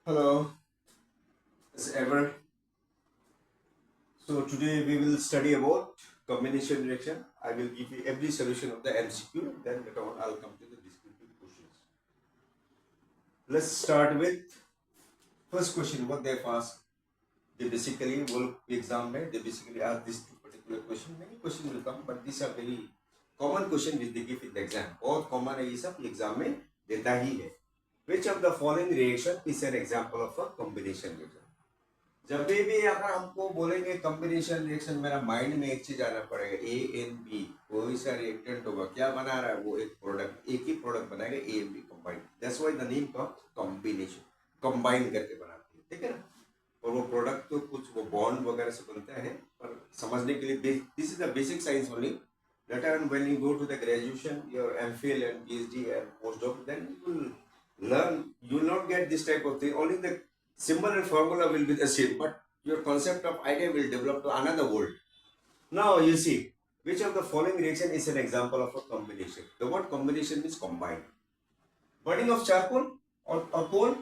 Hello, as ever. So today we will study about combination reaction. I will give you every solution of the MCQ. Then later on I'll come to the descriptive questions. Let's start with first question. What they've asked. They basically will exam में they basically ask this two particular question. Many questions will come, but these are very common question which they give in the exam. बहुत common है ये सब exam में देता ही है. Which of the following reaction is an example of a combination reaction? जब भी अगर हमको बोलेंगे कॉम्बिनेशन रिएक्शन मेरा माइंड में एक चीज आना पड़ेगा ए एन बी कोई सा रिएक्टेंट होगा क्या बना रहा है वो एक प्रोडक्ट एक ही प्रोडक्ट बनाएगा A and B combine that's why the name comes combination combine करके बनाते हैं ठीक है ना और वो प्रोडक्ट तो कुछ वो बॉन्ड वगैरह से बनता है पर समझने के लिए this is the basic science only later on when you go to the graduation your MPhil and PhD and postdoc then you will learn you will not get this type of thing only the symbol and formula will be the same, but your concept of idea will develop to another world. Now you see, which of the following reaction is an example of a combination? The word combination means combined. Burning of charcoal or coal,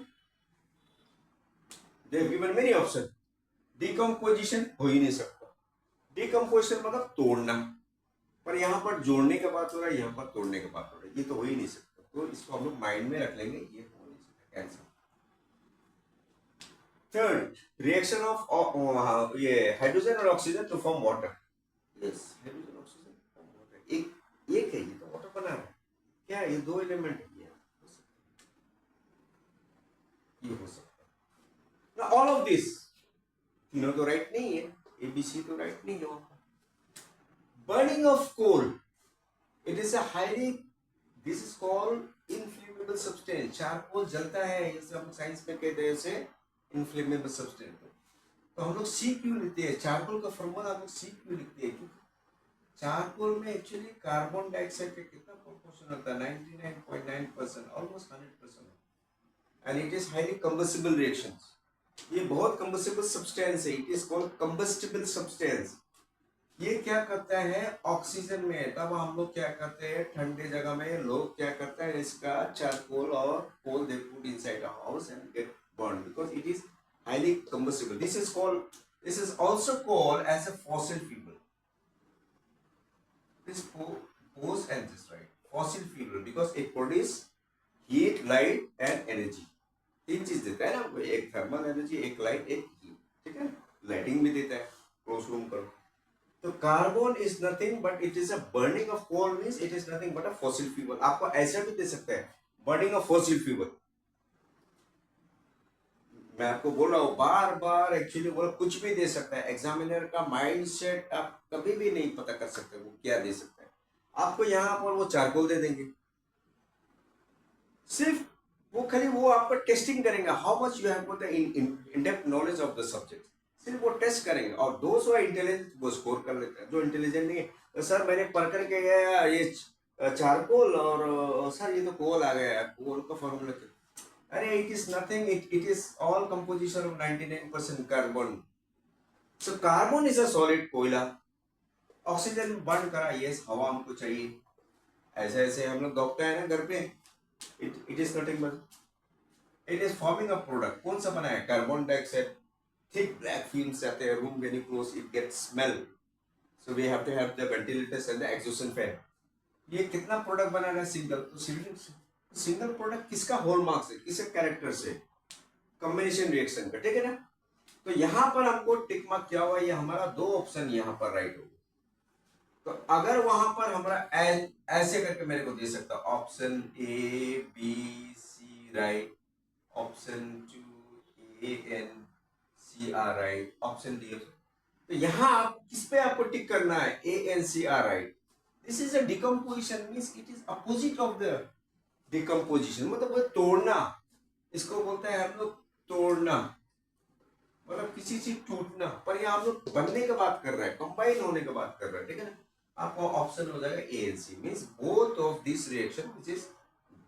they have given many options. Decomposition हो ही नहीं सकता. Decomposition मतलब तोड़ना. पर यहाँ पर जोड़ने का बात हो रहा है यहाँ पर तोड़ने का बात हो रहा है ये तो हो ही नहीं सकता तो इसको हम लोग माइंड में रख लेंगे ये हो नहीं सकता cancer. Third, reaction of hydrogen और oxygen to form water. Yes, hydrogen oxygen form water. एक है ये तो water बना रहा है. क्या ये दो एलिमेंट है ये हो सकता है. Now all of this तीनों तो राइट नहीं है ABC तो राइट नहीं है वहां पर. Burning of coal. It is a highly this is called inflammable substance. Charcoal जलता है ये सब साइंस में कहते हैं उसे इनफ्लेमेबल सब्सटेंस. तो हम लोग सी क्यों लिखते हैं चारकोल का फॉर्मूला हम लोग सी क्यों लिखते हैं क्योंकि चारकोल में एक्चुअली कार्बन डाइऑक्साइड का कितना प्रोपोर्शन होता है 99.9% almost 100% and it is highly combustible reactions. ये बहुत कंबस्टिबल सब्सटेंस है it is called combustible substance. ये क्या करता है ऑक्सीजन में तब हम लोग क्या करते हैं ठंडे जगह में लोग क्या करते हैं इसका चारकोल और coal they put inside a house and get burned because it is highly combustible. This is also called as a fossil fuel. This pose and this right fossil fuel because it produce heat, light and energy. तीन चीज देता है ना एक thermal energy एक light एक heat ठीक है लाइटिंग भी देता है क्लोज रूम पर. तो carbon is nothing but it is a burning of coal means it is nothing but a fossil fuel. आपको ऐसा भी दे सकता है बर्निंग ऑफ फॉसिल फ्यूल. मैं आपको बोल रहा हूँ बार बार एक्चुअली वो कुछ भी दे सकता है. एग्जामिनर का माइंड सेट आप कभी भी नहीं पता कर सकते वो क्या दे सकता है. आपको यहाँ पर वो चारकोल दे देंगे सिर्फ वो खाली वो आपका टेस्टिंग करेंगे how much you have got the in depth knowledge of the subject. सिर्फ वो टेस्ट करेंगे और दोस्त वो इंटेलिजेंट वो स्कोर कर लेते हैं. जो इंटेलिजेंट नहीं है तो सर मैंने पढ़ करके गया ये चारकोल और सर ये तो कोल आ गया कोल का फॉर्मूला क्या. अरे it is nothing. It is all composition of 99% carbon. So carbon is a solid कोयला. ऑक्सीजन बर्न करा यस हवा हमको चाहिए. ऐसे ऐसे हम लोग दौड़ते हैं ना घर पे. It is nothing but it is forming a product. कौन सा बना है carbon dioxide. thick black fumes आते हैं room when you close it gets smell. So we have to have the ventilators and the exhaust fan. ये कितना product बना रहा है सिंगल तो सिंगल प्रोडक्ट किसका हॉलमार्क से किसके कैरेक्टर से कॉम्बिनेशन रिएक्शन का ठीक है ना. तो यहां पर हमको टिक मार्क क्या हुआ ये हमारा दो ऑप्शन यहां पर राइट होगा. तो अगर वहां पर हमारा ऐसे करके मेरे को दे सकता option A B C right option 2 A and C are right option D. तो यहां आप किस पे आपको टिक करना है A and C are right. This is a decomposition means it is opposite of the decomposition मतलब वो तोड़ना. इसको बोलते हैं हम लोग तोड़ना मतलब किसी चीज टूटना. पर यहाँ हम लोग बनने की बात कर रहे हैं कंबाइन होने की बात कर रहे हैं ठीक है ना. आपको ऑप्शन हो जाएगा A and C means both of this reaction which is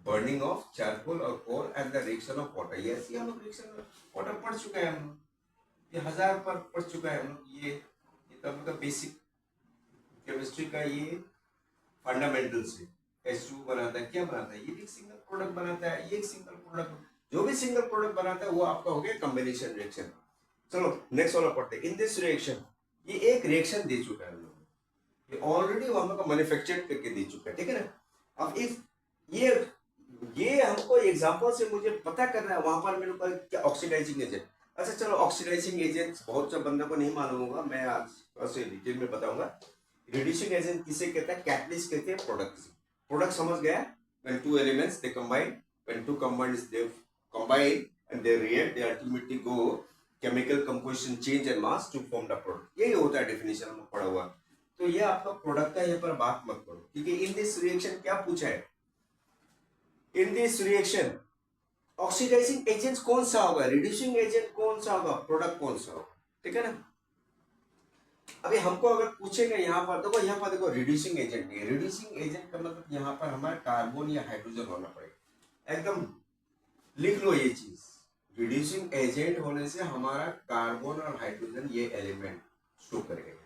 burning of charcoal और coal and the reaction of water. Yes ये हम लोग रिएक्शन वाटर पढ़ चुके हैं हम लोग ये 1000 पर पढ़ चुका है हम लोग ये तो मतलब बेसिक केमिस्ट्री का ये फंडामेंटल से H2 बनाता है क्या बनाता है ये भी एक सिंगल प्रोडक्ट बनाता है ये एक सिंगल प्रोडक्ट जो भी सिंगल प्रोडक्ट बनाता है वो आपका हो गया कॉम्बिनेशन रिएक्शन। चलो नेक्स्ट वाला पढ़ते हैं। इन दिस रिएक्शन, ये एक रिएक्शन दे चुका है हम लोग, ये ऑलरेडी वो हम लोग को मैन्युफैक्चर करके दे चुका है, ठीक है ना। अब इस ये हमको एग्जांपल से मुझे पता करना है वहां पर मेरे को क्या ऑक्सीडाइजिंग एजेंट। अच्छा चलो, ऑक्सीडाइजिंग एजेंट बहुत से बंदों को नहीं मालूम होगा, मैं आज ऐसे डिटेल में बताऊंगा। रिड्यूसिंग एजेंट किसे कहता है? कैटलिस्ट कहते हैं प्रोडक्ट। प्रोडक्ट समझ गया? when two elements they combine, when two combined they combine and they react, they ultimately go chemical composition change and mass to form the product। यही होता है डेफिनेशन हम पढ़ा हुआ। तो ये आपका प्रोडक्ट है, यहाँ पर बात मत करो, क्योंकि इन दिस रिएक्शन क्या पूछा है? In this reaction oxidising agent कौन सा होगा, रिड्यूसिंग एजेंट कौन सा होगा, प्रोडक्ट कौन सा होगा, ठीक है ना। अभी हमको अगर पूछेगा यहाँ पर, देखो यहाँ पर देखो रिड्यूसिंग एजेंट नहीं है। रिड्यूसिंग एजेंट का मतलब यहाँ पर हमारा कार्बन या हाइड्रोजन होना पड़ेगा, एकदम लिख लो ये चीज। रिड्यूसिंग एजेंट होने से हमारा कार्बन और हाइड्रोजन ये एलिमेंट शो करेगा।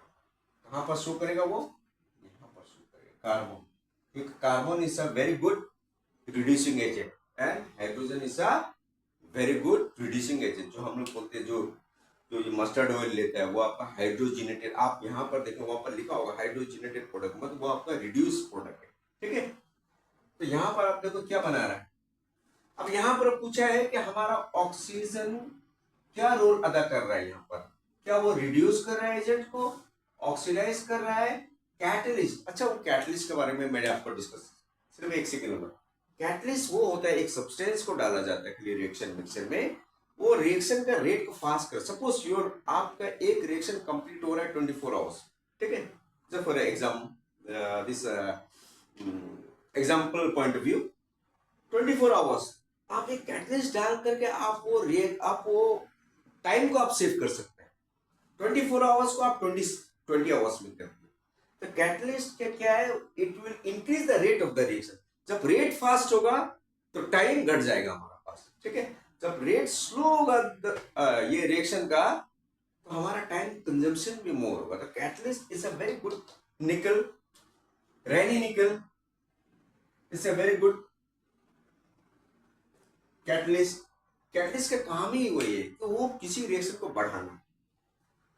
कहाँ पर शो करेगा? वो यहाँ पर शो करेगा, कार्बन। क्योंकि carbon is a very good reducing agent and hydrogen is a very good reducing agent. जो हम लोग बोलते हैं, जो ये मस्टर्ड ऑयल लेता है वो आपका हाइड्रोजिनेटेड, आप यहाँ पर देखो वहां पर लिखा होगा हाइड्रोजिनेटेड प्रोडक्ट, मतलब वो आपका रिड्यूस प्रोडक्ट है, ठीक है। तो यहाँ पर आप देखो क्या बना रहा है। अब यहाँ पर पूछा है कि हमारा ऑक्सीजन क्या रोल अदा कर रहा है यहाँ पर, क्या वो रिड्यूस कर रहा है एजेंट को, ऑक्सीडाइज कर रहा है, कैटलिस्ट। अच्छा, वो कैटलिस्ट के बारे में मैंने आपको डिस्कस, सिर्फ एक सेकेंड में। कैटलिस्ट वो होता है, एक सब्सटेंस को डाला जाता है रिएक्शन मिक्सर में, वो रिएक्शन का रेट को फास्ट कर। सपोज योर आपका एक रिएक्शन कंप्लीट हो रहा है 24 आवर्स, ठीक है। जब for this example point of view 24 hours आप एक कैटलिस्ट डाल करके आप वो टाइम को आप सेव कर सकते हैं। 24 आवर्स को आप 20 आवर्स में करते हैं। तो कैटलिस्ट क्या है? It will increase the rate of the reaction. जब रेट फास्ट होगा तो टाइम घट जाएगा हमारा पास, ठीक है। जब रेट स्लो होगा ये रिएक्शन का, तो हमारा टाइम कंजम्पशन भी मोर होगा। तो catalyst is a very good निकल, रैनी निकल is a very good catalyst. Catalyst का काम ही वही है कि वो किसी रिएक्शन को बढ़ाना।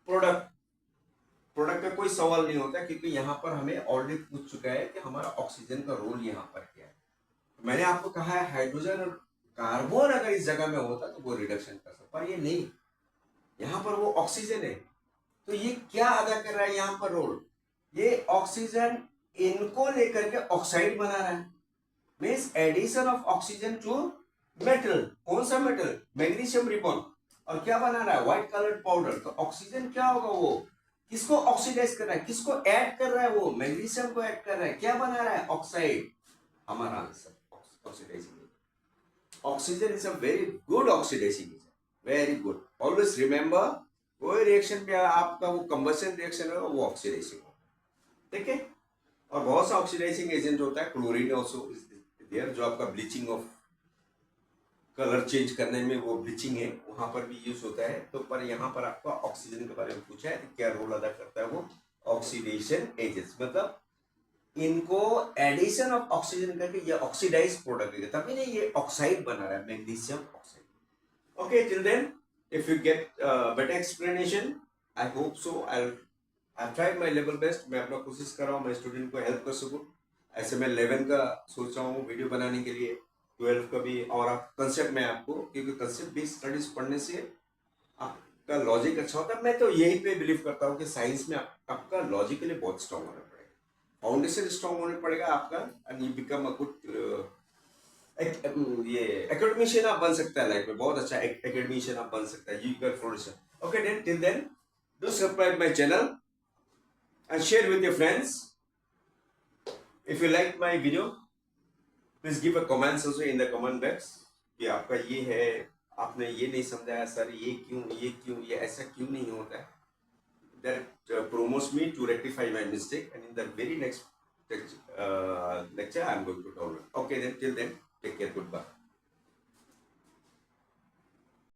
प्रोडक्ट का कोई सवाल नहीं होता, क्योंकि यहाँ पर हमें ऑलरेडी पूछ चुका है कि हमारा ऑक्सीजन का रोल यहाँ पर क्या है। मैंने आपको कहा है हाइड्रोजन और कार्बन अगर इस जगह में होता तो वो रिडक्शन कर सकता, पर ये नहीं, यहाँ पर वो ऑक्सीजन है। तो ये क्या अदा कर रहा है यहाँ पर रोल? ये ऑक्सीजन इनको लेकर के ऑक्साइड बना रहा है, means addition of oxygen to metal. कौन सा मेटल? Magnesium ribbon. और क्या बना रहा है? White coloured powder. तो ऑक्सीजन क्या होगा? वो किसको ऑक्सीडाइज कर रहा है, किसको ऐड कर रहा है? वो मैग्नीशियम को ऐड कर रहा है। क्या बना रहा है? ऑक्साइड। हमारा answer oxidising. Oxygen is a very good oxidising agent, very good. Always remember, कोई रिएक्शन पे आपका वो कंबशन रिएक्शन होगा वो ऑक्सीडाइजिंग होगा, ठीक है। और बहुत सा ऑक्सीडाइजिंग एजेंट होता है, क्लोरीन ऑल्सो इज देयर, जो आपका ब्लीचिंग ऑफ कलर चेंज करने में वो ब्लीचिंग है, वहां पर भी यूज होता है। तो पर यहाँ पर आपका ऑक्सीजन के बारे में पूछा है, तो क्या रोल अदा करता है वो? ऑक्सीडेशन एजेंट्स, मतलब इनको एडिशन ऑफ ऑक्सीजन करके ये ऑक्सीडाइज प्रोडक्ट है, तभी नहीं ये ऑक्साइड बना रहा है, magnesium oxide. Okay, till then if you get better explanation, I hope so, I tried my level best. मैं अपना कोशिश कर रहा हूँ मैं स्टूडेंट को हेल्प कर सकूँ। ऐसे मैं 11 का सोच रहा हूँ वीडियो बनाने के लिए, 12 का भी, और आप कंसेप्ट में आपको, क्योंकि कंसेप्ट बेस्ड स्टडीज पढ़ने से आपका लॉजिक अच्छा होता है। मैं तो यही पे बिलीव करता हूँ कि साइंस में आपका लॉजिकली बहुत स्ट्रांग होना पड़ेगा, फाउंडेशन स्ट्रांग होने पड़ेगा आपका, and you become a good ये एकेडमिशियन आप बन सकता है लाइफ में, बहुत अच्छा एकेडमिशियन आप बन सकता है, you can flourish. Okay then, till then do subscribe my channel and share with your friends. If you like my video, please give a comments also in the comment box कि आपका ये है, आपने ये नहीं समझाया सर, ये क्यों, ये ऐसा क्यों नहीं होता है। That promotes me to rectify my mistake, and in the very next lecture I am going to download. Okay then, till then, take care, goodbye.